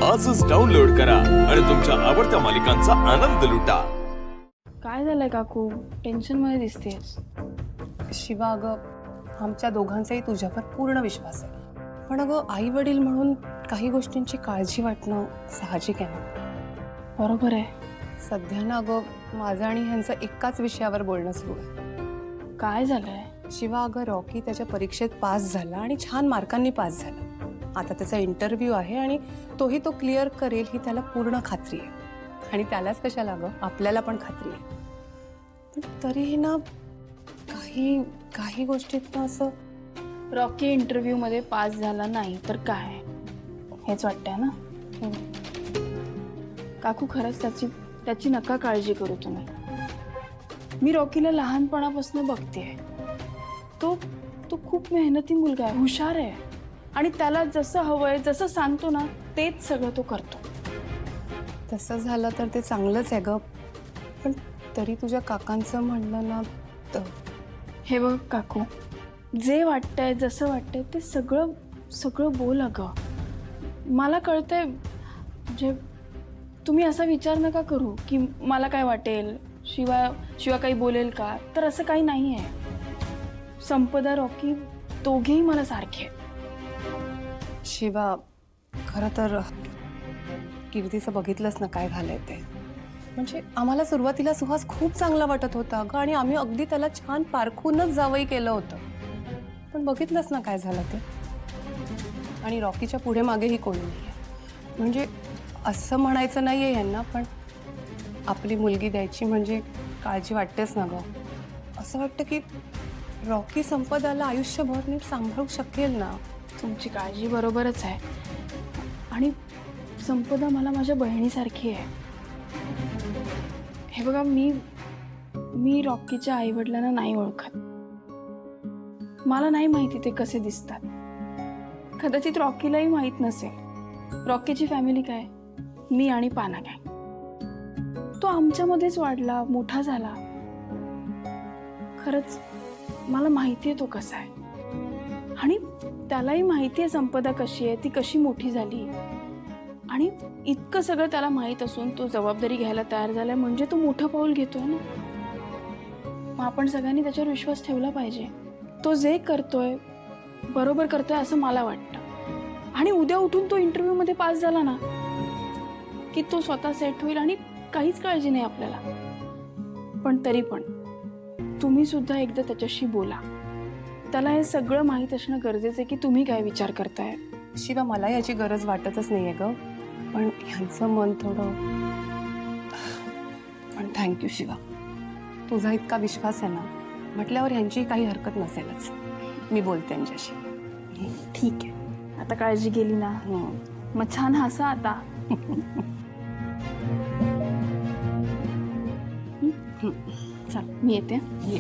आजच डाउनलोड करा आणि तुमच्या आवडत्या मालिकांचा आनंद लुटा। काय झालंय काकू, टेन्शन मध्ये दिसतेस? शिवा, अगं आमच्या दोघांचाही तुझ्यावर पूर्ण विश्वास आहे, पण अगं आई वडील म्हणून काही गोष्टींची काळजी वाटणं साहजिक आहे ना। बरोबर आहे। सध्या ना अगं माझं आणि ह्यांचं एकाच विषयावर बोलणं सुरू आहे। काय झालंय? शिवा, अगं रॉकी त्याच्या परीक्षेत पास झाला आणि छान मार्कांनी पास झाला। आता त्याचा इंटरव्ह्यू आहे आणि तोही तो क्लिअर करेल ही त्याला पूर्ण खात्री आहे। आणि त्यालाच कशाला अगं, आपल्याला पण खात्री आहे। पण तरीही ना काही काही गोष्टीत ना असं रॉकी इंटरव्ह्यू मध्ये पास झाला नाही तर काय, हेच वाटतंय ना? काकू, खरंच त्याची नका काळजी करू तुम्ही। मी रॉकीला लहानपणापासून बघतेय। तो खूप मेहनती मुलगा आहे, हुशार आहे आणि त्याला जसं हवंय, जसं सांगतो ना तेच सगळं तो करतो। तसं झालं तर ते चांगलंच आहे ग, पण तरी तुझ्या काकांचं म्हणणं ना हे बघ काकू, जे वाटतंय, जसं वाटतंय ते सगळं बोल अगं। मला कळतंय, म्हणजे तुम्ही असा विचार नका करू की मला काय वाटेल, शिवा काही बोलेल का, तर असं काही नाही आहे। संपदा, रॉकी दोघेही मला सारखे आहेत। शिवा, खरं तर कीर्तीचं बघितलंच ना काय झालंय ते। म्हणजे आम्हाला सुरुवातीला सुहास खूप चांगला वाटत होता ग, आणि आम्ही अगदी त्याला छान पारखूनच जावई केलं होतं, पण बघितलंच ना काय झालं ते। आणि रॉकीच्या पुढे मागेही कोणी नाही आहे। म्हणजे असं म्हणायचं नाही आहे यांना, पण आपली मुलगी द्यायची म्हणजे काळजी वाटतेच ना ग। असं वाटतं की रॉकी संपदाला आयुष्यभर नीट सांभाळू शकेल ना। तुमची काळजी बरोबरच आहे, आणि संपदा मला माझ्या बहिणीसारखी आहे। हे बघा, मी रॉकीच्या आईवडिलांना नाही ओळखत, मला नाही माहिती ते कसे दिसतात। कदाचित रॉकीलाही माहित नसेल रॉकीची फॅमिली काय, मी आणि पाना काय। तो आमच्यामध्येच वाढला, मोठा झाला। खरंच मला माहिती आहे तो कसा आहे, आणि त्यालाही माहिती आहे संपदा कशी आहे, ती कशी मोठी झाली। आणि इतकं सगळं त्याला माहीत असून तो जबाबदारी घ्यायला तयार झालाय, म्हणजे तो मोठं पाऊल घेतोय ना। मग आपण सगळ्यांनी त्याच्यावर विश्वास ठेवला पाहिजे। तो जे करतोय बरोबर करतोय असं मला वाटतं। आणि उद्या उठून तो इंटरव्ह्यू मध्ये पास झाला ना की तो स्वतः सेट होईल आणि काहीच काळजी नाही आपल्याला। पण तरी पण तुम्ही सुद्धा एकदा त्याच्याशी बोला, त्याला हे सगळं माहीत असणं गरजेचं आहे की तुम्ही काय विचार करताय। शिवा, मला याची गरज वाटतच नाहीये ग, पण ह्यांचं मन थोडं। पण थँक्यू शिवा, तुझा इतका विश्वास आहे ना म्हटल्यावर ह्यांची काही हरकत नसेलच। मी बोलते त्यांच्याशी। ठीक आहे, आता काळजी गेली ना, मग छान हसा आता। चल, मी येते। ये।